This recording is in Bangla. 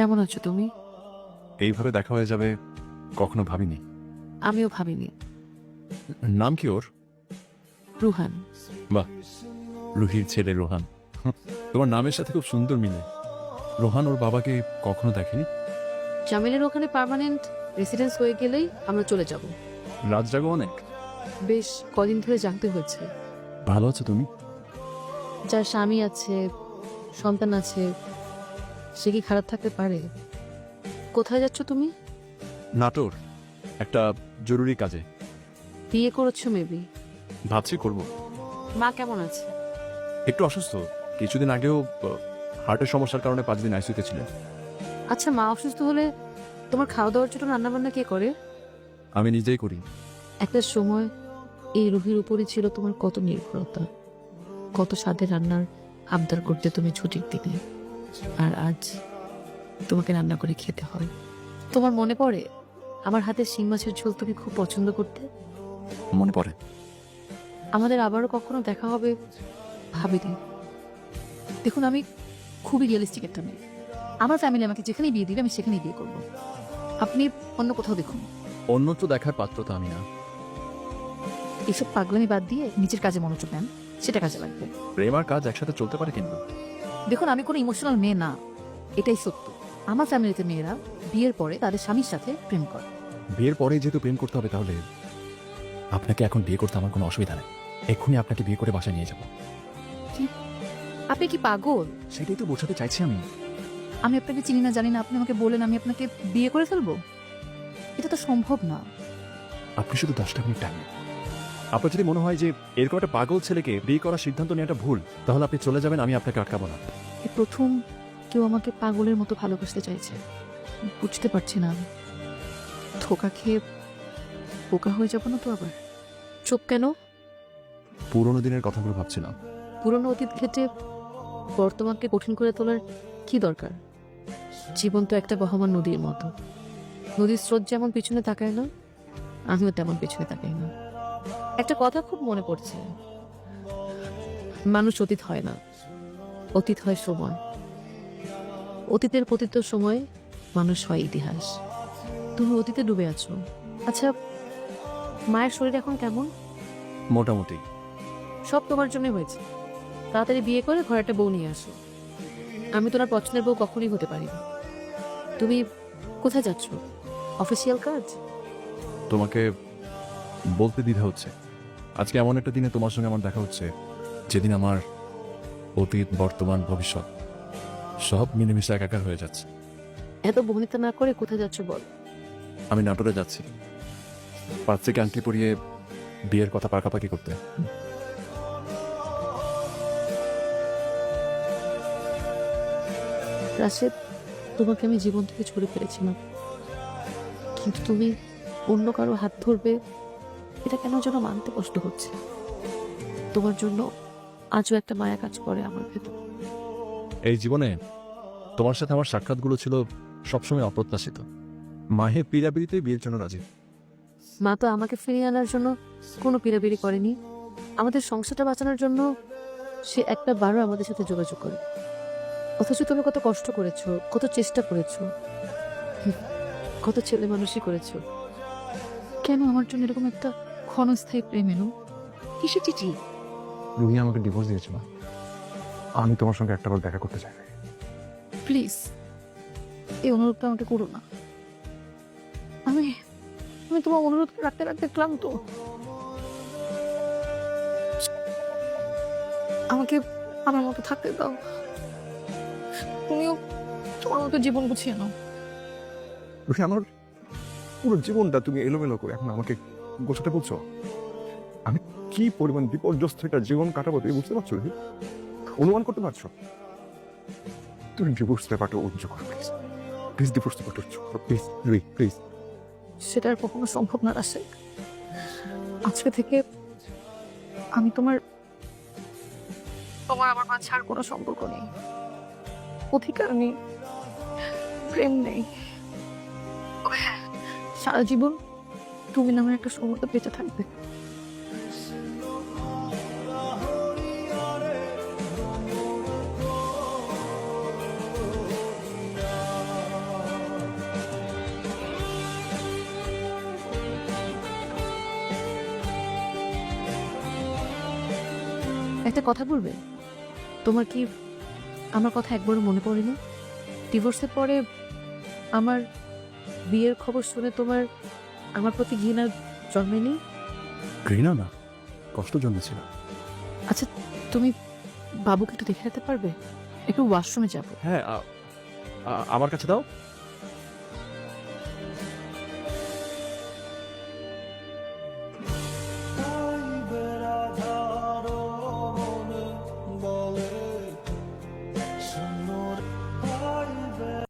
কেমন আছো তুমি? এইভাবে দেখা হয়ে যাবে কখনো ভাবিনি। আমিও ভাবিনি। নাম কি ওর? রুহান। বাহ, রুহির ছেলে রোহান। তোমার নামের সাথে খুব সুন্দর মিলে। রোহান ওর বাবাকে কখনো দেখেনি। জামিলের ওখানে পার্মানেন্ট রেসিডেন্স হয়ে গেলেই আমরা চলে যাব। রাত জাগো অনেক। বেশ কদিন ধরে জানতে হয়েছে। ভালো আছো তুমি? যার স্বামী আছে, সন্তান আছে, সে কি খারাপ থাকতে পারে? কোথায় যাচ্ছ তুমি? নাটোর, একটা জরুরি কাজে। বিয়ে করেছো মেবি? ভাবছি করব। মা কেমন আছে? একটু অসুস্থ, কিছুদিন আগেও হার্টের সমস্যার কারণে 5 দিন আইসিইউতে ছিলেন। আচ্ছা, মা অসুস্থ হলে তোমার খাওয়া দাওয়ার জন্য রান্নাবান্না কে করে? আমি নিজেই করি। একটা সময় এই রুহির উপরই ছিল তোমার কত নির্ভরতা, কত স্বাদের রান্নার আবদার করতে তুমি ছুটির দিনে, আর আজ তোমাকে রান্না করে খেতে হয়। তোমার মনে পড়ে আমার হাতের শিং মাছের ঝোল তুমি খুব পছন্দ করতে? মনে পড়ে। আমাদের আবারও কখনো দেখা হবে ভাবিনি। দেখুন, আমি খুবই রিয়েলিস্টিক একটা মেয়ে। আমার ফ্যামিলি আমাকে যেখানেই বিয়ে দিবে আমি সেখানেই বিয়ে করব। আপনি অন্য কোথাও দেখুন। অন্যত্র দেখার পাত্র তো আমি না। এসব পাগলামি বাদ দিয়ে নিজের কাজে মনোযোগ দেন, সেটা কাজে লাগবে। প্রেম আর কাজ একসাথে চলতে পারে কিন্তু। দেখুন, আমি কোনো ইমোশনাল মেয়ে না, এটাই সত্য। আমার ফ্যামিলিতে মেয়েরা বিয়ের পরে তাদের স্বামীর সাথে প্রেম করে। বিয়ের পরে যেহেতু প্রেম করতে হবে, তাহলে আপনাকে এখন বিয়ে করতে আমার কোনো অসুবিধা নেই। এক্ষুনি আপনাকে বিয়ে করে বাসায় নিয়ে যাব। আপনি কি পাগল? সেটাই তো বোঝাতে চাইছি আমি। আমি আপনাকে চিনি না, জানি না, আপনি আমাকে বলেন আমি আপনাকে বিয়ে করে ফেলবো? এটা তো সম্ভব না। আপনি শুধু 10টা মিনিট টাইম। আপনার যদি মনে হয় যে এরকম একটা পাগল ছেলেকে বিয়ে করার সিদ্ধান্ত নেওয়াটা ভুল, তাহলে আপনি চলে যাবেন, আমি আপনাকে আটকাবো না। এই প্রথম কেউ আমাকে পাগলের মতো ভালোবাসতে চাইছে। বুঝতে পারছি না, ধোকা খেয়ে বোকা হয়ে যাবো না তো আবার? চুপ কেন? পুরোনো দিনের কথাগুলো ভাবছিলাম। পুরনো অতীত ঘেটে বর্তমানকে কঠিন করে তোলার কি দরকার? জীবন তো একটা বহমান নদীর মতো। নদীর স্রোত যেমন পিছনে তাকায় না, আমিও তেমন পিছনে তাকাই না। একটা কথা খুব মনে পড়ছে, মানুষ অতীত হয় না, অতীত হয় সময়। অতীতের পতিত সময় মানুষ হয় ইতিহাস। তুমি অতীতে ডুবে আছো। আচ্ছা, মায়ের শরীর এখন কেমন? মোটামুটি। সব তোমার জন্য হয়েছে। তাড়াতাড়ি বিয়ে করে ঘরে একটা বউ নিয়ে আসো। আমি তোমার পছন্দের বউ কখনই হতে পারি না। তুমি কোথায় যাচ্ছ? অফিসিয়াল কাজ? তোমাকে বলতে দ্বিধা হচ্ছে। আজকে এমন একটা দিনে তোমার সঙ্গে আমার দেখা হচ্ছে, যেদিন আমার অতীত, বর্তমান, ভবিষ্যৎ সব মিলেমিশে একাকার হয়ে যাচ্ছে। এত বহনিতা না করে কোথায় যাচ্ছ বল। আমি নাটোরে যাচ্ছি, 5 থেকে আংটি পরিয়ে বিয়ের কথা পাকাপাকি করতে। রাশেদ, তোমাকে আমি জীবন থেকে ছুড়ে ফেলেছিলাম, কিন্তু তুমি অন্য কারো হাত ধরবে এটা কেন যেন মানতে কষ্ট হচ্ছে। তোমার জন্য আজও একটা মায়া কাজ করে আমার ভেতর। এই জীবনে তোমার সাথে আমার সাক্ষাৎগুলো ছিল সবসময় অপ্রত্যাশিত। মাহে পিড়াপিড়িতে বিয়ের জন্য রাজি। মা তো আমাকে ফিরিয়ে আনার জন্য কোনো পিড়াপিড়ি করেনি। আমাদের সংসারটা বাঁচানোর জন্য সে একটা বারও আমাদের সাথে যোগাযোগ করে। অথচ তুমি কত কষ্ট করেছো, কত চেষ্টা করেছো, কত ছেলে মানুষই করেছো। কেন আমার জন্য এরকম একটা ক্ষণস্থায়ী প্রেম এলো? কিসের চিঠি? রুহি আমাকে ডিভোর্স দিয়েছিল। আমি তোমার সঙ্গে একটা বার দেখা করতে চাই। প্লিজ, এই অনুরোধটা আমাকে করো না। আমি আমি তোমার অনুরোধ রাখতে রাখতে ক্লান্ত। আমাকে আমার মতো থাকতে দাও। তুমিও তোমার মতো জীবন গুছিয়ে নাও। রুহি, আমার পুরো জীবনটা তুমি এলোমেলো করে এখন আমাকে গোছাতে বলছো। আমি কি পরিমাণ বিপর্যস্ত একটা জীবন কাটাবো তুমি বুঝতে পারছো রুহি? অনুমান করতে পারছো? তুমি ডিভোর্স পেপারটা উজ্জ্ব করো প্লিজ। প্লিজ ডিভোর্স পেপারটা উজ্জ্ব করো প্লিজ রুহি, প্লিজ। সেটা আর কখনো সম্ভব না রাশেদ। আজকে থেকে আমি তোমার তোমার আমার মাঝে আর কোনো সম্পর্ক নেই, অধিকার নেই, প্রেম নেই। সারা জীবন তুমি নামের একটা সমুদ্র বেঁচে থাকবে। একটা কথা বলবে, তোমার কি আমার কথা একবারও মনে পড়েনি? ডিভোর্সের পরে আমার বিয়ের খবর শুনে তোমার আমার প্রতি ঘৃণা জন্মেনি? ঘৃণা না, কষ্ট জন্মেছিল। আচ্ছা, তুমি বাবুকে একটু দেখে যেতে পারবে? একটু ওয়াশরুমে যাব। হ্যাঁ, আমার কাছে দাও।